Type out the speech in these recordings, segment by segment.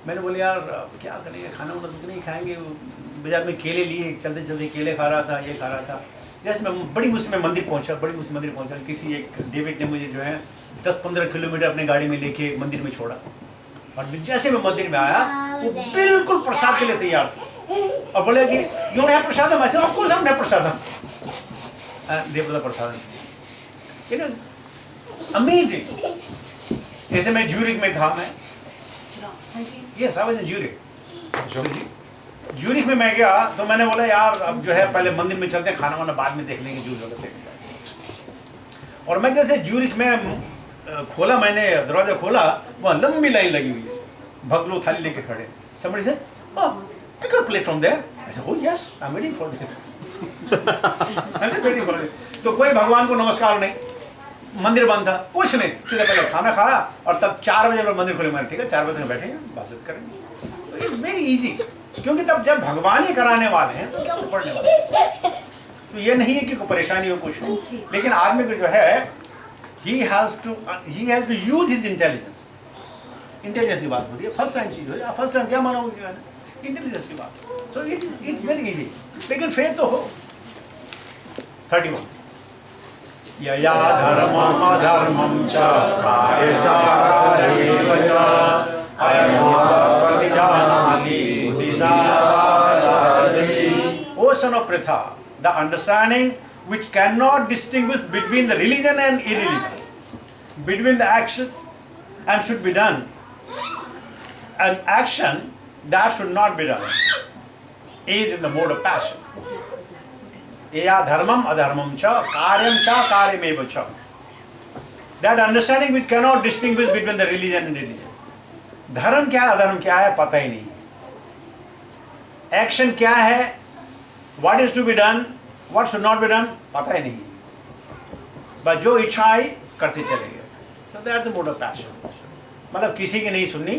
मैंने बोले यार क्या करेंगे, खाना वाना तो नहीं खाएंगे। बाजार में केले लिए, चलते चलते केले खा रहा था, ये खा रहा था। जैसे मैं बड़ी मुश्किल में मंदिर पहुंचा, किसी एक डेविड ने मुझे जो है 10-15 किलोमीटर अपने गाड़ी में लेके मंदिर में छोड़ा। और जैसे मैं मंदिर में आया वो बिल्कुल प्रसाद के लिए तैयार था और बोले कि यू है प्रसादम, ऐसे ऑफ कोर्स हमने प्रसादम देवता प्रसादम, यू नो अमेजिंग। जैसे मैं ज्यूरिक में था, मैं ये सावधान ज्यूरिक में मैं गया तो मैंने बोला यार अब जो है पहले मंदिर में चलते हैं, खाना वाना बाद में देख लेंगे, जो जरूरत है। और मैं जैसे ज्यूरिक में खोला, मैंने दरवाजा खोला, वहाँ लंबी लाइन लगी हुई है, भक्त लोग थाली लेके खड़े। somebody said, oh, pick up plate from there. I said, oh yes, I'm waiting for this. I'm waiting for this. तो कोई भगवान को नमस्कार नहीं, मंदिर बंद था, कुछ नहीं, सीधा पहले खाना खाया और तब 4 बजे मंदिर खुले। मैंने ठीक है 4 बजे बैठेंगे, बातचीत करेंगे। तो इट्स वेरी इजी, क्योंकि तब जब भगवान ही कराने वाले हैं तो क्या पढ़ने वाले। तो ये नहीं है कि कोई परेशानी हो कुछ हो, लेकिन आदमी को जो है he has to use his intelligence की बात हो रही है। फर्स्ट टाइम चीज हो, फर्स्ट टाइम क्या मानोगे, क्या है इंटेलिजेंस की बात। सो इट्स वेरी इजी, लेकिन फेथ तो हो। 31 यया धर्मम अधर्मम च कार्यचारेव च अयमेव प्रतिजानाति बुद्धिसारसि। O son of Pritha, the understanding which cannot distinguish between the religion and irreligion, between the action and should be done and action that should not be done, is in the mode of passion. Eya dharmam adharmam cha karyam cha karyamev cha. That understanding which cannot distinguish between the religion and religion. धर्म क्या है अधर्म क्या है पता ही नहीं है, action क्या है, what is to be done, what should not be done पता ही नहीं, बस जो इच्छा आई करते चले गए। So that's the mode of passion. मतलब किसी की नहीं सुननी,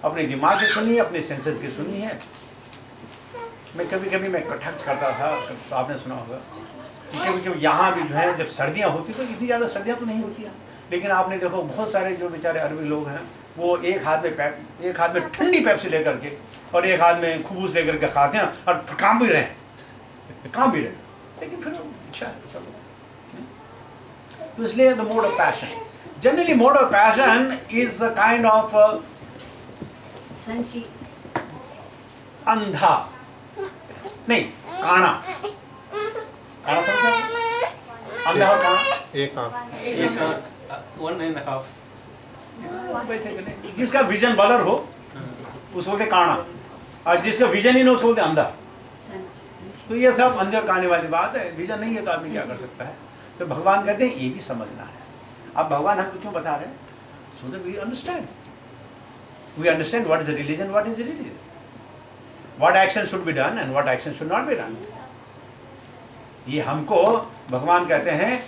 अपने दिमाग की सुननी, अपने सेंसेस की सुननी है। मैं कभी कभी मैं कटहच करता था, तो आपने सुना होगा कि कभी कभी यहाँ भी जो है जब सर्दियाँ होती तो इतनी ज़्यादा सर्दियाँ तो नहीं होती हैं, लेकिन आपने देखो बहुत सारे जो बेचारे अरबी लोग हैं वो एक हाथ में ठंडी पेप्सी लेकर के और एक हाथ में खुबूस लेकर के खाते हैं और काम भी रहे, लेकिन फिर अच्छा है चलो। तो इसलिए the mode of passion, generally mode of passion is a kind of अंधा नहीं, काना समझा, अंधा और काना एक आंख 1.5 वैसे नहीं, जिसका विजन बलर हो उसको बोलते काना, और जिसका विजन ही ना उसको बोलते अंधा। तो ये सब अंधे और काने वाली बात है, विजन नहीं है तो आदमी क्या कर सकता है। तो भगवान कहते हैं ये भी समझना है। अब भगवान हमको क्यों बता रहे हैं, so that we understand what is religion, what is religion, what action should be done and what action should not be done. ये हमको भगवान कहते हैं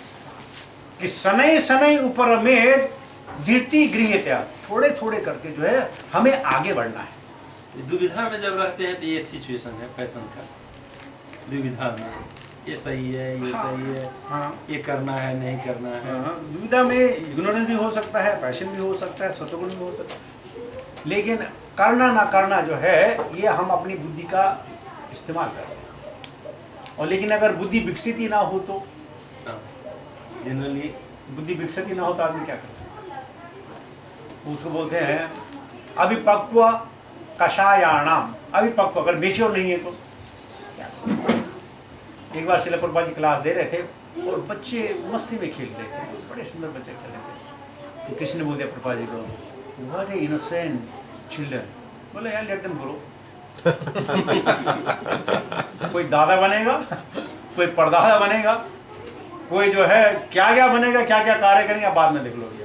कि शनै शनै ऊपर में धीरती गृह्यतया, थोड़े थोड़े करके जो है हमें आगे बढ़ना है। दुविधा में जब रहते हैं तो ये सिचुएशन है पैशन का, दुविधा में ये सही है, ये सही है, हाँ, ये करना है नहीं करना है। दुविधा में इग्नोरेंस भी हो सकता है, पैशन भी हो सकता है, सत्वगुण भी हो सकता है, लेकिन करना ना करना जो है ये हम अपनी बुद्धि का इस्तेमाल करते हैं। और लेकिन अगर बुद्धि विकसित ही ना हो तो, जनरली बुद्धि विकसित ही ना हो तो आदमी क्या कर सकता है, उसको बोलते हैं अभिपक्व कषायाणाम। अभिपक्व अगर मेच्योर नहीं है तो क्या। एक बार श्रील प्रभुपाद जी क्लास दे रहे थे और बच्चे मस्ती में खेल रहे थे, बड़े सुंदर बच्चे खेल रहे थे। तो किसी ने बोल दिया प्रभुपाद जी को, व्हाट ए इनोसेंट चिल्ड्रन। बोले यार लेट देम ग्रो। कोई दादा बनेगा, कोई परदादा बनेगा, कोई जो है क्या क्या बनेगा, क्या क्या कार्य करेंगे बाद में देख लोगे।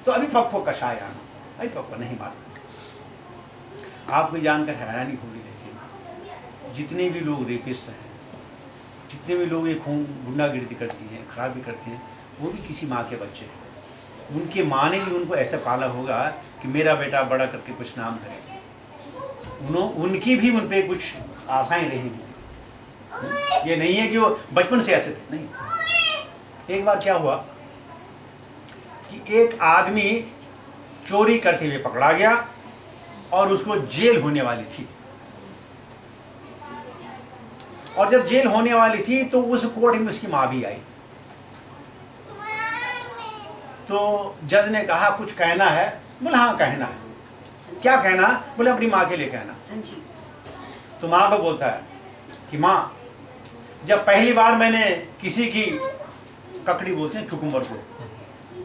तो अभिपक्व कषायाण, अभिपक्व नहीं मारना। आपको जानकर हैरानी होगी, देखिए जितने भी लोग रेपिस्ट हैं, जितने भी लोग ये खून गुंडागिर्दी करती हैं, खराबी करते हैं, वो भी किसी माँ के बच्चे हैं। उनके माँ ने भी उनको ऐसे पाला होगा कि मेरा बेटा बड़ा करके कुछ नाम करे। उनकी भी उन पर कुछ आशाएं रही होंगी। ये नहीं है कि वो बचपन से ऐसे थे, नहीं। एक बार क्या हुआ कि एक आदमी चोरी करते हुए पकड़ा गया और उसको जेल होने वाली थी। और जब जेल होने वाली थी तो उस कोर्ट में उसकी माँ भी आई। तो जज ने कहा कुछ कहना है? बोले हाँ कहना है। क्या कहना? बोले अपनी माँ के लिए कहना। तो माँ को बोलता है कि माँ, जब पहली बार मैंने किसी की ककड़ी, बोलते हैं कुकुम्बर को,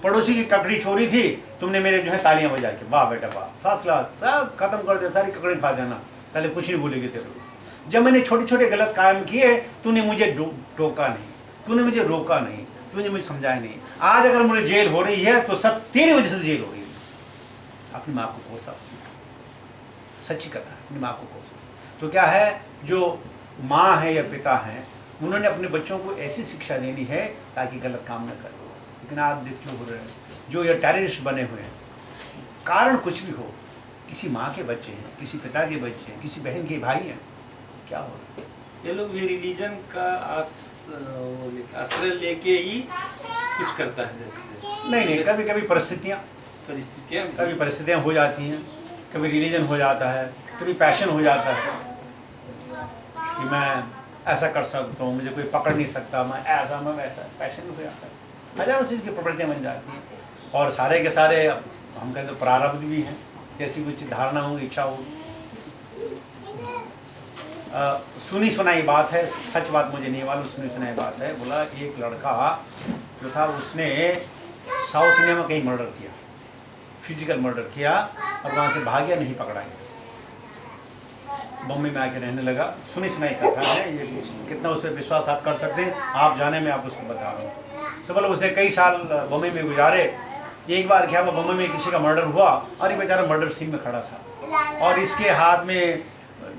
पड़ोसी की ककड़ी चोरी थी, तुमने मेरे जो है तालियां बजा के, वाह बेटा वाह, फर्स्ट क्लास, सब खत्म कर दे, सारी ककड़ी खा देना, पहले कुछ नहीं बोलेगी तेरे को। जब मैंने छोटे छोटे गलत काम किए, तूने मुझे टोका नहीं, तूने मुझे रोका नहीं, तूने मुझे समझाया नहीं। आज अगर मुझे जेल हो रही है तो सब तेरी वजह से जेल हो रही है। अपनी माँ को कोसा उसने, सच्ची कथा, अपनी माँ को कोसा। तो क्या है, जो माँ है या पिता है, उन्होंने अपने बच्चों को ऐसी शिक्षा देनी है ताकि गलत काम न करें। लेकिन आप देख जो हो रहे हैं, जो ये टेररिस्ट बने हुए हैं, कारण कुछ भी हो, किसी माँ के बच्चे हैं, किसी पिता के बच्चे हैं, किसी बहन के भाई हैं, क्या हो रहा है? ये लोग भी रिलीजन का आश्रय लेके ही कुछ करता है। जैसे नहीं, कभी कभी परिस्थितियाँ हो जाती हैं, कभी रिलीजन हो जाता है, कभी पैशन हो जाता है कि मैं ऐसा कर सकता हूँ, मुझे कोई पकड़ नहीं सकता, मैं ऐसा, मैं वैसा, पैशन हो जाता है, हजारों चीज़ की प्रवृत्तियाँ बन जाती हैं। और सारे के सारे हम कहते हैं प्रारब्ध भी हैं, जैसी कुछ धारणा हो, इच्छा हो। सुनी सुनाई बात है, सच बात मुझे नहीं मालूम, सुनी सुनाई बात है। बोला एक लड़का जो था उसने साउथ इंडिया में कहीं मर्डर किया, फिजिकल मर्डर किया, और वहाँ से भाग गया, नहीं पकड़ा गया, बॉम्बे में आके रहने लगा। सुनी सुनाई कथा है ये, कितना उस पर विश्वास आप कर सकते हैं आप जाने, में आप उसको बता रहा हूँ। तो बोला उसने कई साल बॉम्बे में गुजारे। एक बार क्या हुआ, बॉम्बे में किसी का मर्डर हुआ और ये बेचारा मर्डर सीन में खड़ा था, और इसके हाथ में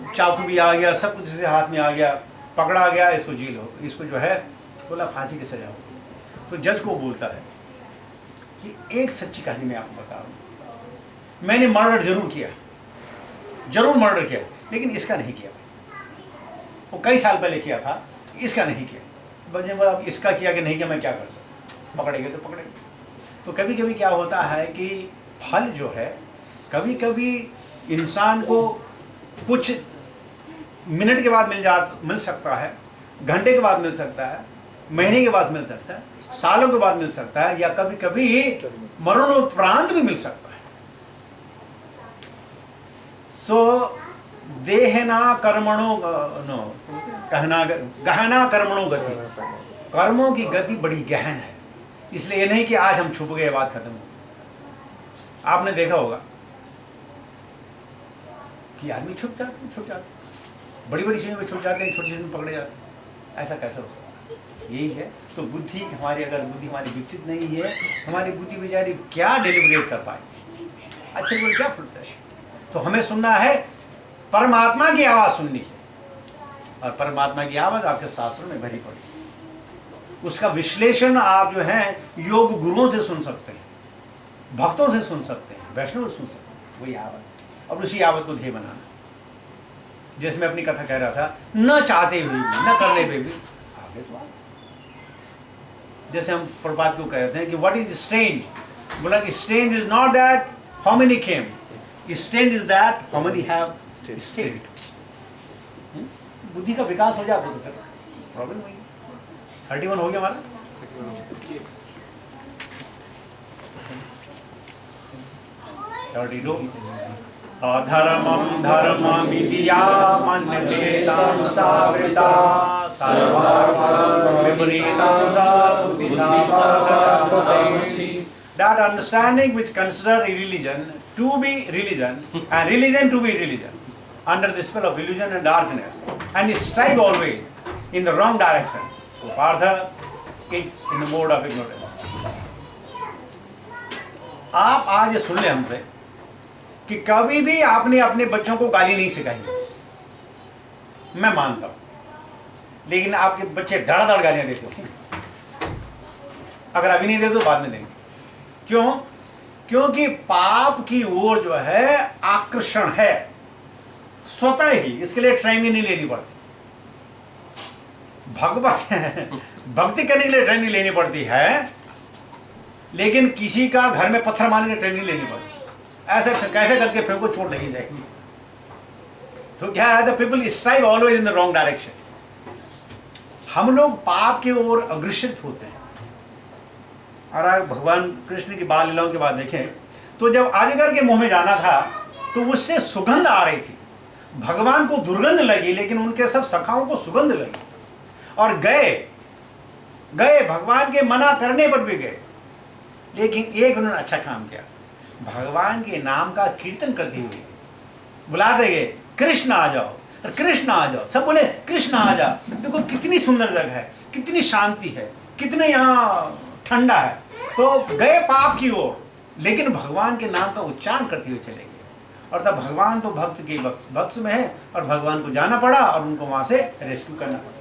चाकू भी आ गया, सब कुछ इसके हाथ में आ गया, पकड़ा गया, इसको जेल हो, इसको जो है बोला फांसी की सजा हो। तो जज को बोलता है कि एक सच्ची कहानी मैं आपको बता रहा हूँ, मैंने मर्डर जरूर किया, जरूर मर्डर किया, लेकिन इसका नहीं किया। वो कई साल पहले किया था, इसका नहीं किया। बच्चे बोला अब इसका किया कि नहीं किया, मैं क्या कर सकता, पकड़ेंगे तो पकड़ेंगे। तो कभी कभी क्या होता है कि फल जो है, कभी कभी इंसान को कुछ मिनट के बाद मिल सकता है, घंटे के बाद मिल सकता है, महीने के बाद मिल सकता है, सालों के बाद मिल सकता है, या कभी कभी मरणोपरांत भी मिल सकता है। सो देहना कर्मणो गहना कर्मणो गति, कर्मों की गति बड़ी गहन है। इसलिए ये नहीं कि आज हम छुप गए, बात खत्म हो। आपने देखा होगा कि आदमी छुप जाते, बड़ी बड़ी चीज़ों में छुप जाते हैं, छोटी चीज़ों में पकड़े जाते हैं। ऐसा कैसा हो सकता है? यही है। तो बुद्धि हमारी, अगर बुद्धि हमारी विकसित नहीं है, हमारी बुद्धि बेचारी क्या डिलिवरेट कर पाएगी, अच्छे बोल क्या फुलता है। तो हमें सुनना है, परमात्मा की आवाज़ सुननी है, और परमात्मा की आवाज़ आपके शास्त्रों में भरी पड़ी। उसका विश्लेषण आप जो है योग गुरुओं से सुन सकते हैं, भक्तों से सुन सकते हैं, वैष्णव से सुन सकते हैं, वही आवाज़। और उसी आवाज़ को ध्येय बनाना। जैसे मैं अपनी कथा कह रहा था, न चाहते हुए भी, न करने पे भी आगे तो जैसे हम प्रपात को कहते हैं कि व्हाट इज स्ट्रेंज, बोला कि strange is not that how many came, strange is that how many have stayed. बुद्धि का विकास हो जाता तो फिर प्रॉब्लम नहीं। 31 हो गया हमारा। अधर्मं धर्ममिति या मन्यते तां सावृता सर्वार्थं विपरीतं सा बुद्धिसा पार्थासि। That understanding which consider religion to be religion and religion to be religion under the spell of illusion and darkness and strive always in the wrong direction, so Partha it in the mode of ignorance. आप आज ये सुन ले हमसे कि कभी भी आपने अपने बच्चों को गाली नहीं सिखाई, मैं मानता हूं, लेकिन आपके बच्चे धड़ाधड़ गालियां देते हो। अगर अभी नहीं दे तो बाद में देंगे। क्यों? क्योंकि पाप की ओर जो है आकर्षण है स्वतः ही, इसके लिए ट्रेनिंग नहीं लेनी पड़ती। भक्ति करने के लिए ट्रेनिंग लेनी पड़ती है, लेकिन किसी का घर में पत्थर मारने की ट्रेनिंग लेनी पड़ती। ऐसे कैसे करके फेंको चोट लगी जाएगी। तो क्या है, the people strive always in the wrong direction. हम लोग पाप की ओर अग्रसित होते हैं। और आज भगवान कृष्ण की बाल लीलाओं के बाद देखें तो जब अजगर के मुंह में जाना था तो उससे सुगंध आ रही थी। भगवान को दुर्गंध लगी, लेकिन उनके सब सखाओं को सुगंध लगी और गए भगवान के मना करने पर भी गए। लेकिन एक उन्होंने अच्छा काम किया, भगवान के नाम का कीर्तन करते हुए बुला देंगे, कृष्ण आ जाओ, कृष्ण आ जाओ। सब बोले कृष्ण आ जा। देखो कितनी सुंदर जगह है, कितनी शांति है, कितने यहाँ ठंडा है। तो गए पाप की ओर, लेकिन भगवान के नाम का उच्चारण करते हुए चले गए। और तब भगवान तो भक्त के वक्स में है और भगवान को जाना पड़ा और उनको वहां से रेस्क्यू करना पड़ा।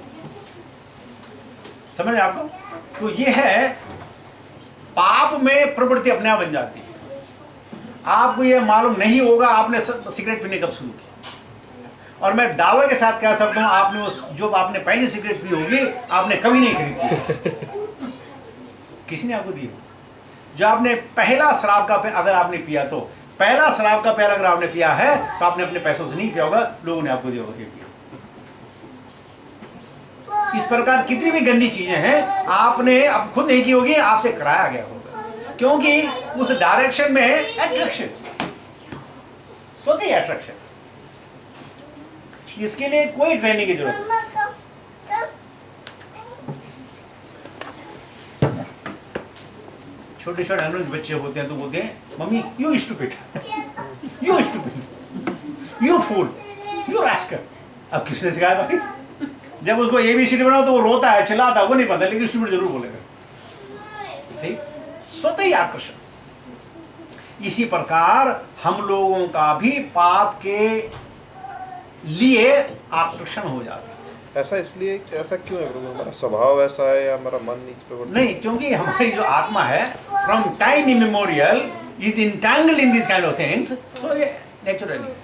समझ रहे आपको? तो ये है, पाप में प्रवृत्ति अपने आप बन जाती है। आपको ये मालूम नहीं होगा आपने सिगरेट पीने कब शुरू की। और मैं दावे के साथ कह सकता हूं, आपने उस जो आपने पहली सिगरेट पी होगी आपने कभी नहीं खरीदी। किसी ने आपको दी? जो आपने पहला शराब का अगर आपने पिया, तो पहला शराब का पैर अगर आपने पिया है तो आपने अपने पैसों से नहीं पिया होगा, लोगों ने आपको दिया होगा। इस प्रकार कितनी भी गंदी चीजें हैं आपने अब खुद नहीं की होगी, आपसे कराया गया होगा, क्योंकि उस डायरेक्शन में अट्रैक्शन, स्वतः अट्रैक्शन। इसके लिए कोई ट्रेनिंग की जरूरत नहीं। छोटे छोटे अनुज बच्चे होते हैं तो बोलते हैं, mummy you stupid, you stupid, you fool, you rascal. अब किसने सिखाया भाई? जब उसको ABCD बनाओ तो वो रोता है, चिल्लाता है, वो नहीं पता, लेकिन स्टूपिड जरूर बोलेगा। सही, स्वतः ही आकर्षण। इसी प्रकार हम लोगों का भी पाप के लिए आकर्षण हो जाता है। ऐसा इसलिए, ऐसा क्यों है प्रभु? हमारा स्वभाव ऐसा है या हमारा मन नीच पे? नहीं, क्योंकि हमारी जो आत्मा है from time immemorial is entangled in this kind of things, so ये नेचुरली।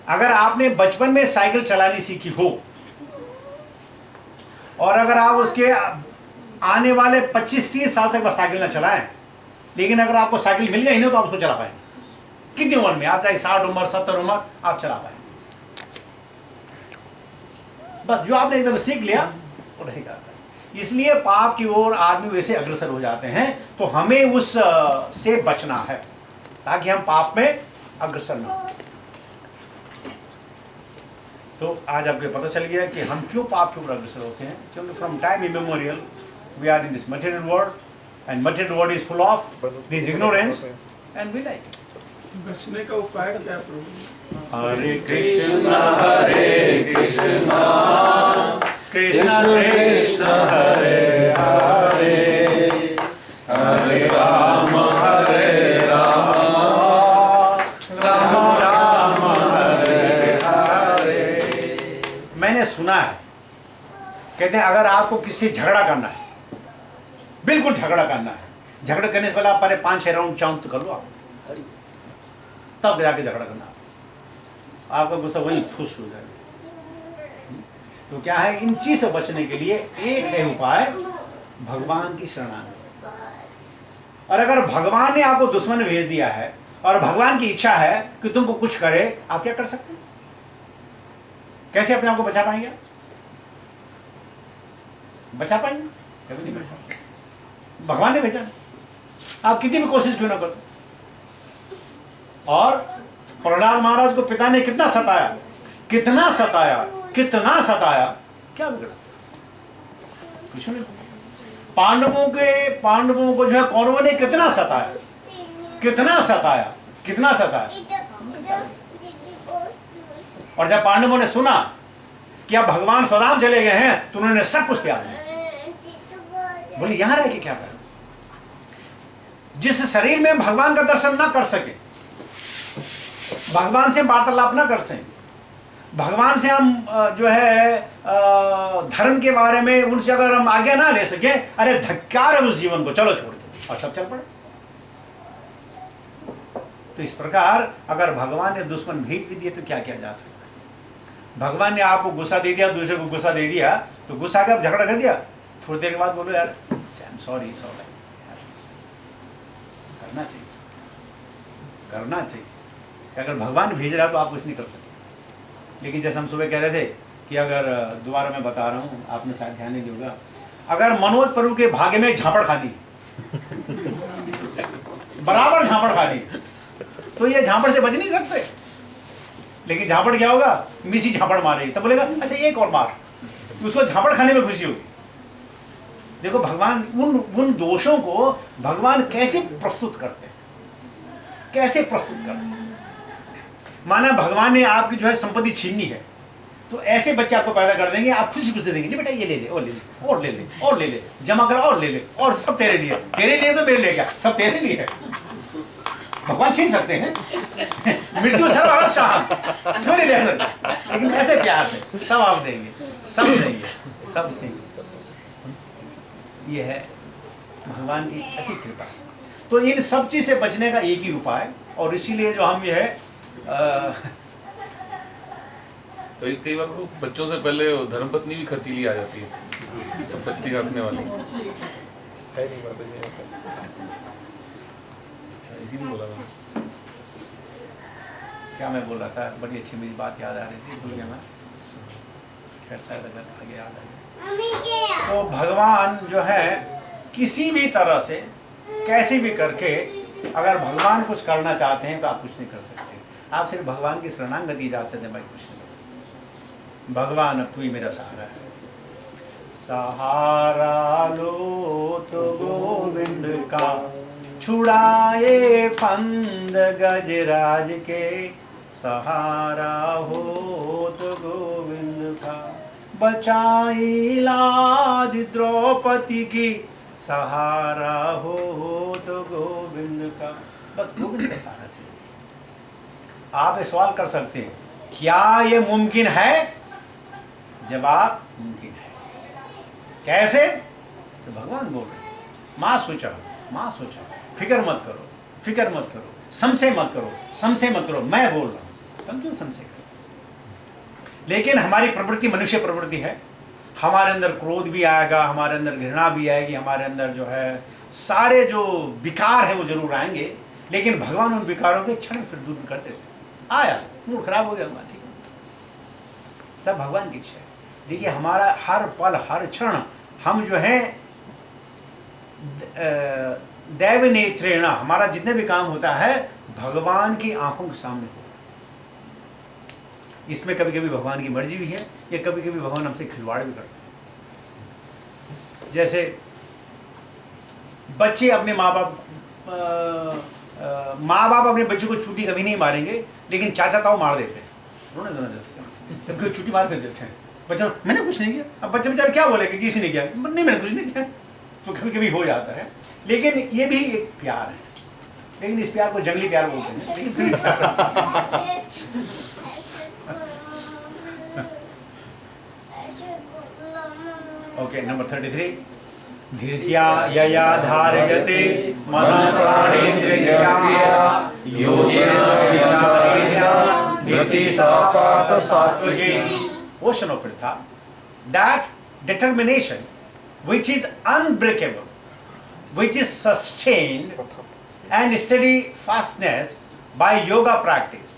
अगर आपने बचपन में साइकिल चलानी सीखी हो और अगर आप उसके आने वाले 25-30 साल तक बस साइकिल ना चलाएं, लेकिन अगर आपको साइकिल मिल गई ना तो आप उसको चला पाएंगे। कितनी उम्र में, आप चाहे 60 उम्र 70 उम्र, आप चला पाएंगे। बस जो आपने एकदम सीख लिया वो नहीं जाता। इसलिए पाप की ओर आदमी वैसे अग्रसर हो जाते हैं। तो हमें उस से बचना है ताकि हम पाप में अग्रसर ना हो। तो आज आपको पता चल गया कि हम क्यों पाप के ऊपर अग्रसर होते हैं, क्योंकि from time immemorial we are in this material world and material world is full of this ignorance and we like it. बचने का उपाय क्या प्रभु? हरे कृष्णा कृष्णा कृष्णा हरे हरे, हरे राम राम राम हरे हरे। मैंने सुना है, कहते हैं अगर आपको किसी से झगड़ा करना है, बिल्कुल झगड़ा करना है, झगड़ा करने से पहले आप पहले 5-6 राउंड चांद कर लो आप, तब जाके झगड़ा करना, आपका गुस्सा वही फुस हो जाएगा। तो क्या है, इन चीज से बचने के लिए एक है उपाय, भगवान की शरणागति। और अगर भगवान ने आपको दुश्मन भेज दिया है और भगवान की इच्छा है कि तुमको कुछ करे, आप क्या कर सकते हैं? कैसे अपने आप को बचा पाएंगे? बचा पाएंगे? कभी नहीं बचा पाएंगे। भगवान ने भेजा, आप कितनी भी कोशिश क्यों ना करो। और प्रहलाद महाराज को पिता ने कितना सताया, कितना सताया, कितना सताया, क्या बिगड़ा? कुछ नहीं। पांडवों को जो है कौरवों ने कितना सताया, कितना सताया, कितना सताया। और जब पांडवों ने सुना कि अब भगवान स्वधाम चले गए हैं तो उन्होंने सब कुछ त्याग दिया। बोले यहां रह के क्या करें? जिस शरीर में भगवान का दर्शन ना कर सके, भगवान से वार्तालाप ना कर सकें, भगवान से हम जो है धर्म के बारे में उनसे अगर हम आज्ञा ना ले सके, अरे धिक्कार है उस जीवन को, चलो छोड़ के, और सब चल पड़े। तो इस प्रकार अगर भगवान ने दुश्मन भेज भी दिए तो क्या किया जा सकता है? भगवान ने आपको गुस्सा दे दिया, दूसरे को गुस्सा दे दिया, तो गुस्सा के आप झगड़ा कर दिया, थोड़ी देर के बाद बोलो यार सॉरी करना चाहिए। करना चाहिए। अगर भगवान भेज रहा है तो आप कुछ नहीं कर सकते। लेकिन जैसे हम सुबह कह रहे थे कि अगर दोबारा मैं बता रहा हूँ, आपने शायद ध्यान नहीं दिया, अगर मनोज प्रभु के भाग्य में झापड़ खानी बराबर झापड़ खानी, तो ये झापड़ से बच नहीं सकते। लेकिन झापड़ क्या होगा, मिसी झापड़ मारेगी, तब बोलेगा अच्छा एक और मार, उसको झापड़ खाने में खुशी होगी। देखो भगवान उन दोषों को भगवान कैसे प्रस्तुत करते हैं, कैसे प्रस्तुत करते हैं। माना भगवान ने आपकी जो है संपत्ति छीननी है, तो ऐसे बच्चे आपको पैदा कर देंगे, आप खुशी खुशी देंगे, बेटा ये ले ले और ले ले और ले ले और ले ले, जमा कर और ले ले, और सब तेरे लिए, तेरे लिए तो मेरे लिए क्या, सब तेरे लिए है। भगवान छीन सकते हैं, मृत्यु सर्वहरः शाह, क्यों नहीं ले सकते? लेकिन ऐसे प्यार से सब आप देंगे, सब देंगे, सब देंगे। ये है भगवान की अति कृपा। तो इन सब चीज से बचने का एक ही उपाय, और इसीलिए जो हम ये है तो कई बार बच्चों से पहले धर्मपत्नी भी खर्चीली आ जाती है, संपत्ति काटने वाली। है नहीं माता जी। इसीलिए बोला मैंने। क्या मैं बोल रहा था, बड़ी अच्छी मेरी बात याद आ रही थी, भूल गया मैं, खैर शायद अगर आगे याद आ। तो भगवान जो है किसी भी तरह से कैसे भी करके अगर भगवान कुछ करना चाहते हैं तो आप कुछ नहीं कर सकते। आप सिर्फ भगवान की शरणागति जा सकते हैं, भाई कुछ नहीं कर सकते। भगवान अब तू ही मेरा सहारा है, सहारा लो तो गोविंद का, छुड़ाए फंद गजराज के, सहारा हो तो गोविंद का, बचाई लाज द्रौपदी की, सहारा हो तो गोविंद का। बस गोविंद का सहारा चाहिए। आप सवाल कर सकते हैं क्या ये मुमकिन है? जवाब मुमकिन है। कैसे? तो भगवान बोल रहे हैं, माँ सोचा, माँ सोचा, फिक्र मत करो, फिक्र मत करो, संशय मत करो, संशय मत करो, मैं बोल रहा हूँ। हम क्यों संशय करें? लेकिन हमारी प्रवृत्ति मनुष्य प्रवृत्ति है, हमारे अंदर क्रोध भी आएगा, हमारे अंदर घृणा भी आएगी, हमारे अंदर जो है सारे जो विकार है वो जरूर आएंगे। लेकिन भगवान उन विकारों के क्षण फिर दूर कर देते। आया, मूड खराब हो गया, ठीक है, सब भगवान की इच्छा है। देखिए हमारा हर पल हर क्षण हम जो है दैव नेत्रेण, हमारा जितने भी काम होता है भगवान की आंखों के सामने हो। इसमें कभी कभी भगवान की मर्जी भी है, या कभी कभी भगवान हमसे खिलवाड़ भी करते हैं। जैसे बच्चे अपने माँ बाप अपने बच्चों को चूटी कभी नहीं मारेंगे, लेकिन चाचा ताऊ मार देते हैं, रोने कभी चूटी मार फेंक देते हैं। बच्चा मैंने कुछ नहीं किया, अब बच्चे बेचारे क्या बोले कि किसी ने किया, नहीं मैंने कुछ नहीं किया, तो कभी कभी हो जाता है। लेकिन ये भी एक प्यार है, लेकिन इस प्यार को जंगली प्यार बोलते हैं, लेकिन फिर प्यार। ओके, नंबर 33, धीर्त्या यया धारयते मनः प्राणेन्द्रिया योगेन विचारेण धीर्ति सा पार्थ सात्विकी। Ocean of Pritha, that determination which is unbreakable, which is sustained and steady fastness by yoga practice,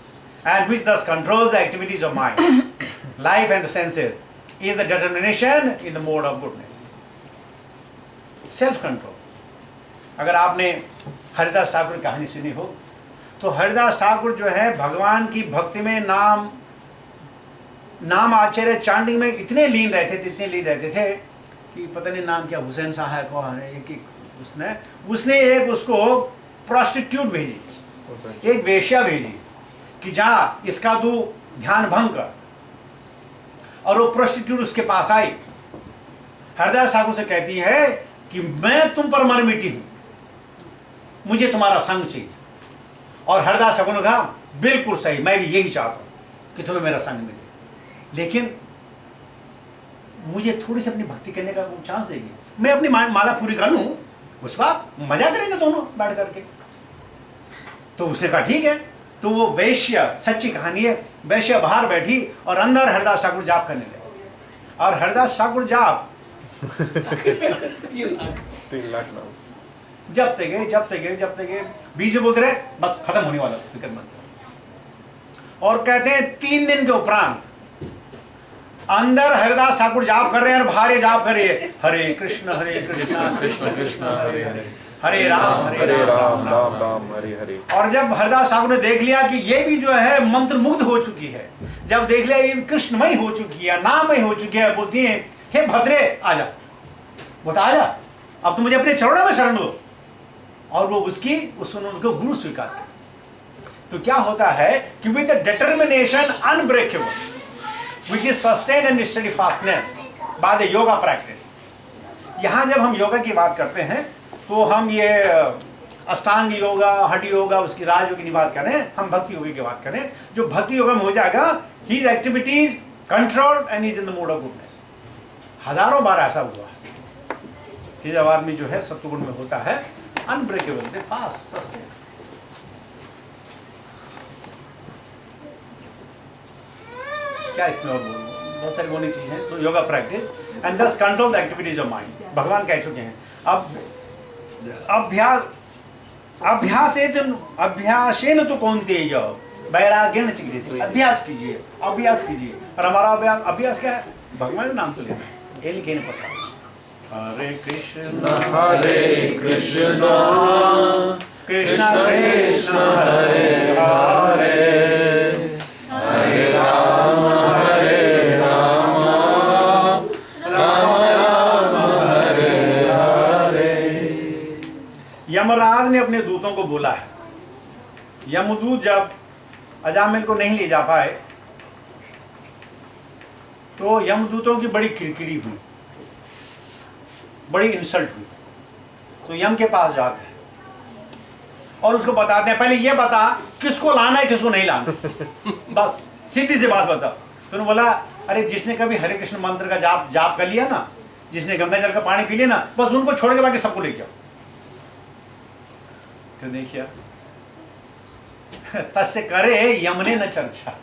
and which thus controls the activities of mind, life and the senses, is the determination in the mode of goodness. Self control. अगर आपने हरिदास ठाकुर की कहानी सुनी हो, तो हरिदास ठाकुर जो है भगवान की भक्ति में नाम आचार्य चांडिंग में इतने लीन रहते थे, इतने लीन रहते थे कि पता नहीं नाम क्या, हुसैन शाह है कौन है, उसने एक उसको प्रोस्टिट्यूट भेजी, एक वेश्या भेजी कि जा इसका तू ध्यान भंग कर। और वो प्रोस्टिट्यूट उसके पास आई, हरदास ठाकुर से कहती है कि मैं तुम पर मर मिटी हूं, मुझे तुम्हारा संग चाहिए। और हरदास ठाकुर ने कहा बिल्कुल सही, मैं भी यही चाहता हूं कि तुम्हें मेरा संग मिले, लेकिन मुझे थोड़ी सी अपनी भक्ति करने का चांस देगी, मैं अपनी माला पूरी कर लूं, उस वक्त मजा करेंगे दोनों बैठ करके। तो उसने कहा ठीक है। तो वो वैश्य, सच्ची कहानी है, वैश्य बाहर बैठी और अंदर हरदास ठाकुर जाप करने लगे। और हरदास ठाकुर जाप 3 लाख नाम जपते गए जपते गए जपते गए, बीच में बोलते रहे बस खत्म होने वाला, फिक्र मत करो। और कहते हैं 3 दिन के उपरांत अंदर हरिदास ठाकुर जाप कर रहे हैं और बाहर ये जाप कर रही है, हरे कृष्ण कृष्ण कृष्ण हरे हरे, हरे राम हरे राम राम राम हरे हरे। और जब हरिदास ठाकुर ने देख लिया कि ये भी जो है मंत्र मुग्ध हो चुकी है, जब देख लिया ये कृष्णमय हो चुकी है, नाममय हो चुकी है, बोलती है हे भद्रे आजा, बोलता आजा अब तो मुझे अपने चरणों में शरण दो। और वो उसने उनको गुरु स्वीकार किया। तो क्या होता है कि with the determination unbreakable which is sustained and steadfastness by the yoga practice. यहाँ जब हम योगा की बात करते हैं तो हम ये अष्टांग योगा, हठ योगा, उसकी राजयोगी की बात करें, हम भक्ति योगी की बात करें, जो भक्ति योगा में हो जाएगा his activities controlled and is in the mood of goodness. हजारों बार ऐसा हुआ है कि जब आदमी जो है सत्वगुण में होता है अनब्रेकेबल, दे फास्ट सस्टेन। क्या इसमें और बोलूं, बहुत सारी बोलनी चीजें हैं। तो योगा प्रैक्टिस एंड दस control the activities of mind. भगवान कह चुके हैं अब अभ्यासेन तो कौन्तेय वैराग्येण चिकीर्षति, अभ्यास कीजिए अभ्यास कीजिए। और हमारा अभ्यास क्या है? भगवान का नाम तो लेना है, ये लिखे नहीं पता। हरे कृष्ण कृष्ण कृष्ण हरे हरे, हरे राम राम राम हरे हरे। यमराज ने अपने दूतों को बोला है, यमदूत जब अजामिल को नहीं ले जा पाए तो यमदूतों की बड़ी किरकिरी हुई, बड़ी इंसल्ट हुई। तो यम के पास जाते हैं और उसको बताते हैं पहले ये बता किसको लाना है किसको नहीं लाना, बस सीधी सी बात बता। तो उन्होंने बोला अरे जिसने कभी हरे कृष्ण मंत्र का जाप कर लिया ना, जिसने गंगा जल का पानी पी लिया ना, बस उनको छोड़ के बाकी सबको लेके आओ। तो देखिए तस्य करे यमने न चर्चा,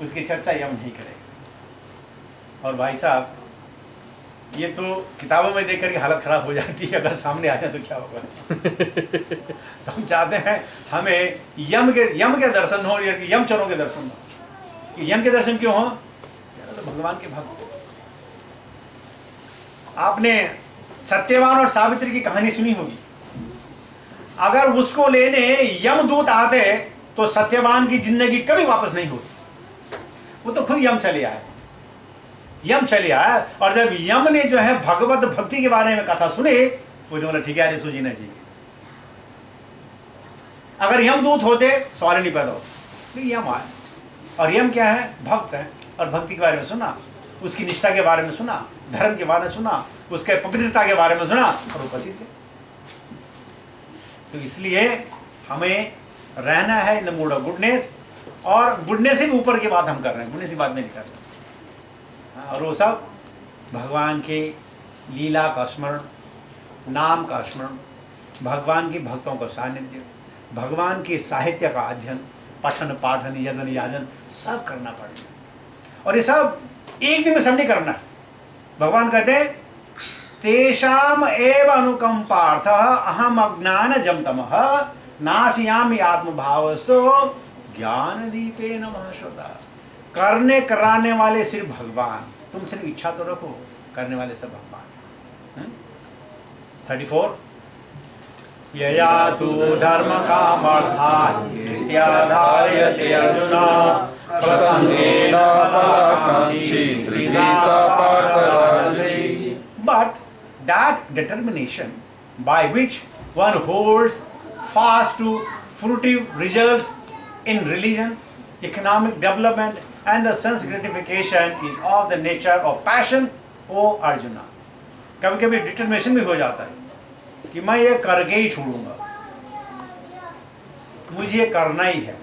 उसकी चर्चा यम नहीं करेगा। और भाई साहब ये तो किताबों में देख करके हालत खराब हो जाती है, अगर सामने आ जाए तो क्या होगा। तो हम चाहते हैं हमें यम के दर्शन हो, यम चरों के दर्शन हो। कि यम के दर्शन क्यों हो? तो भगवान के भक्त। आपने सत्यवान और सावित्री की कहानी सुनी होगी। अगर उसको लेने यमदूत आते तो सत्यवान की जिंदगी कभी वापस नहीं होती। वो तो खुद यम चले आए, यम चले आया। और जब यम ने जो है भगवत भक्ति के बारे में कथा सुनी, वो जो बोला ठीक है यार इसको जीना चाहिए। अगर यमदूत होते सवाल नहीं पैदा होता। यम आए और यम क्या है? भक्त है। और भक्ति के बारे में सुना, उसकी निष्ठा के बारे में सुना, धर्म के बारे में सुना, उसके पवित्रता के बारे में सुना और वो पसीज गए। तो इसलिए हमें रहना है इन द मूड ऑफ गुडनेस। और गुडनेस से भी ऊपर की बात हम कर रहे हैं, गुडनेस की बात नहीं कर रहे। और वो सब भगवान के लीला का स्मरण, नाम का स्मरण, भगवान के भक्तों का सानिध्य, भगवान के साहित्य का अध्ययन, पठन पाठन यजन याजन सब करना पड़ेगा। और ये सब एक दिन में सब नहीं करना। भगवान कहते हैं तेषाम एव अनुकंपार्थ अहम अज्ञान जमतमः नाशयामि आत्मभावस्तो ज्ञान दीपेन महाश्वता। करने कराने वाले सिर्फ भगवान, तुम सिर्फ इच्छा तो रखो, करने वाले सब भगवान। 34 यया तु धर्म कामर्थान् इत्याधारयते Arjun प्रसंगेन फलाकांक्षी Trisha पार्थराजसी। But that determination by which one holds fast to fruitive results in religion, economic development and the sense gratification is of the nature of passion, O Arjuna। कभी कभी डिटर्मिनेशन भी हो जाता है कि मैं ये करके ही छोड़ूंगा, मुझे ये करना ही है,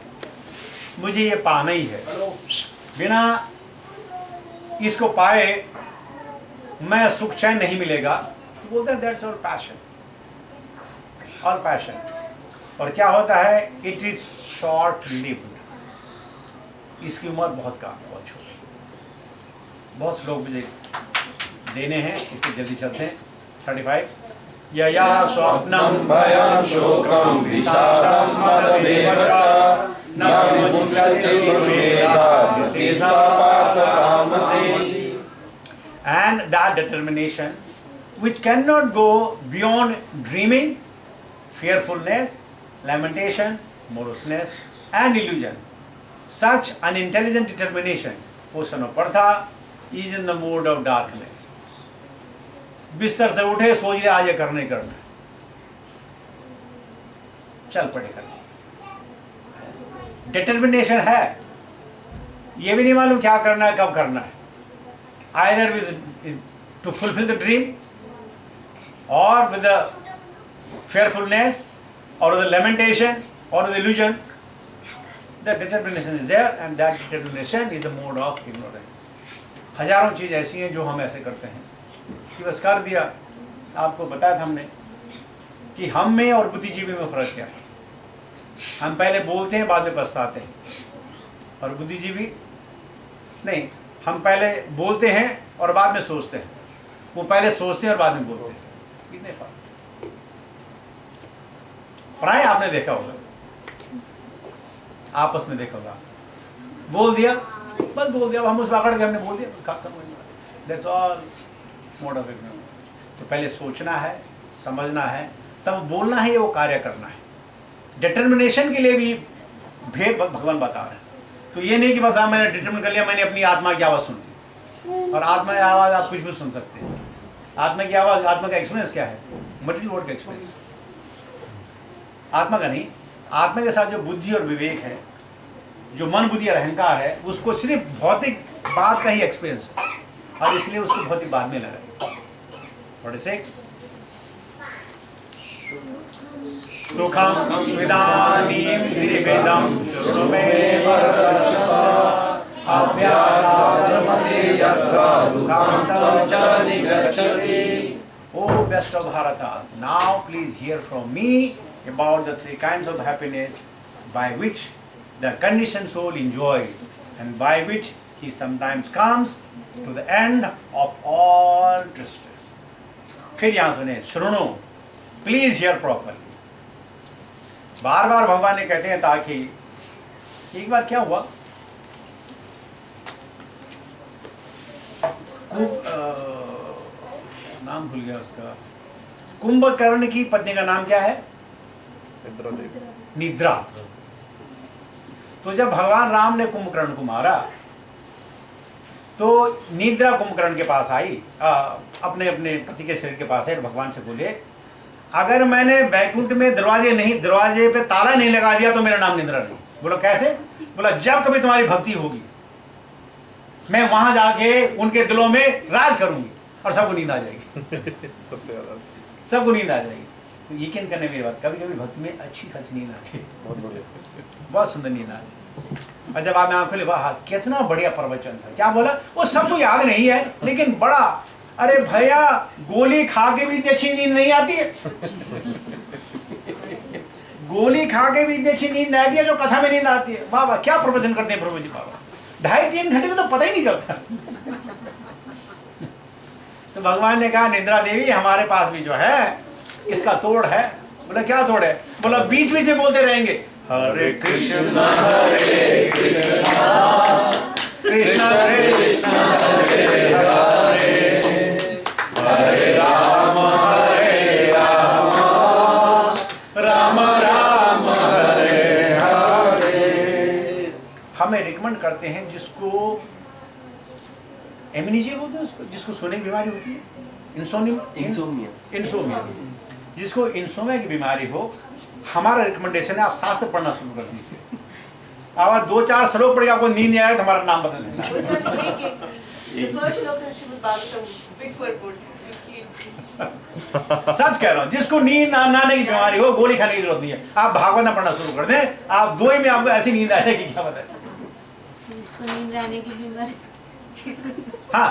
मुझे ये पाना ही है, बिना इसको पाए मैं सुख चैन नहीं मिलेगा। तो बोलते हैं दैट्स आवर पैशन, और पैशन। और क्या होता है? It is short lived. इसकी उम्र बहुत कम, बहुत छोटी। बहुत श्लोक मुझे देने हैं, इसलिए जल्दी चलते हैं। 35 यया स्वप्नं भयं शोकं विषादं मदमेव च न विमुच्यते गुरुमेधायते सा पार्थ तामसी। And that determination which cannot go beyond dreaming, fearfulness, lamentation, moroseness and illusion. Such an intelligent determination, O son of Partha, is in the mode of darkness. बिस्तर से उठे, सोच रहे आज ये करना ही करना है, चल पड़े करना। डिटर्मिनेशन है, ये भी नहीं मालूम क्या करना है, कब करना है। Either with to fulfill the dream, or with the fearfulness, or with the lamentation, or with the illusion. The determination is there, and that determination is the mode of ignorance. हजारों चीज़ ऐसी हैं जो हम ऐसे करते हैं कि बस कर दिया। आपको बताया था हमने कि हम में और बुद्धिजीवी में फ़र्क क्या है। हम पहले बोलते हैं, बाद में पछताते हैं, और बुद्धिजीवी नहीं, हम पहले बोलते हैं और बाद में सोचते हैं, वो पहले सोचते हैं और बाद में बोलते हैं। कितने फर्क प्राय आपने देखा होगा, आपस में देखा होगा, बोल दिया, बस बोल दिया, हम उस पकड़ के हमने बोल दिया, बस खत्म हो गया। That's all mode of ignorance. तो पहले सोचना है, समझना है, तब बोलना है, वो कार्य करना है। डिटर्मिनेशन के लिए भी भेद भगवान बता रहे हैं। तो ये नहीं कि बस हाँ मैंने डिटर्मिन कर लिया, मैंने अपनी आत्मा की आवाज़ सुन ली, और आत्मा की आवाज़ आप कुछ भी सुन सकते हैं। आत्मा की आवाज़, आत्मा का एक्सपीरियंस क्या है? मटेरियल वर्ल्ड का एक्सपीरियंस, आत्मा का नहीं। आत्मा के साथ जो बुद्धि और विवेक है, जो मन बुद्धि और अहंकार है, उसको सिर्फ भौतिक बात का ही एक्सपीरियंस है, और इसलिए उसको भौतिक बाद में लगा। 46 सुखम विदानीं विवेदं सुमेव अभ्यासादर्मते यत्र दुःखान्तं च निगच्छति। O best of Bharata, now please hear from me about the three kinds of happiness by which the conditioned soul enjoys, and by which he sometimes comes to the end of all distress. फिर यहाँ सुने, सुनो, please hear properly. बार बार भगवान ने कहते हैं ताकि एक बार क्या हुआ, नाम भूल गया उसका, कुंभकर्ण की पत्नी का नाम क्या है? निद्रा। तो जब भगवान राम ने कुंभकर्ण को मारा, तो निद्रा कुंभकर्ण के पास आई, अपने अपने पति के शरीर के पास है, भगवान से बोले अगर मैंने वैकुंठ में दरवाजे पे ताला नहीं लगा दिया तो मेरा नाम निद्रा नहीं। बोला कैसे? बोला जब कभी तुम्हारी भक्ति होगी, मैं वहां जाके उनके दिलों में राज करूंगी और सबको नींद आ जाएगी। सबसे ज्यादा सबको नींद आ जाएगी। तो यकीन करने मेरी बात, कभी कभी भक्ति में अच्छी खासी नींद आती है, बहुत बढ़िया, बहुत सुंदर नींद आती है। और जब आप आँख खोले, वाह कितना बढ़िया प्रवचन था। क्या बोला? वो सब तो याद नहीं है, लेकिन बड़ा, अरे भैया गोली खा के भी इतनी अच्छी नींद नहीं आती है। गोली खा के भी इतनी अच्छी नींद आती है जो कथा में नींद आती है। वाह वाह, क्या प्रवचन करते हैं प्रभु जी बाबा, 2.5-3 घंटे को तो पता ही नहीं चलता। तो भगवान ने कहा निद्रा देवी हमारे पास भी जो है इसका तोड़ है। बोला क्या तोड़ है? बोला बीच बीच में बोलते रहेंगे हरे कृष्णा कृष्णा कृष्णा हरे हरे हरे राम राम राम हरे हरे। हमें रिकमेंड करते हैं जिसको एमनीजिया बोलते हैं उसको, जिसको सोने की बीमारी होती है, इंसोमिया, जिसको इंसोमिया की बीमारी हो, हमारा रिकमेंडेशन है आप शास्त्र पढ़ना शुरू कर दीजिए। अगर 2-4 श्लोक पढ़ के आपको नींद नहीं आए तो हमारा नाम बदल देना। सच कह रहा हूँ, जिसको नींद आने की बीमारी हो, गोली खाने की जरूरत नहीं है, आप भागवत पढ़ना शुरू कर दें, आप 2 ही में आपको ऐसी नींद आएगी क्या बताए। जिसको नींद आने की बीमारी हाँ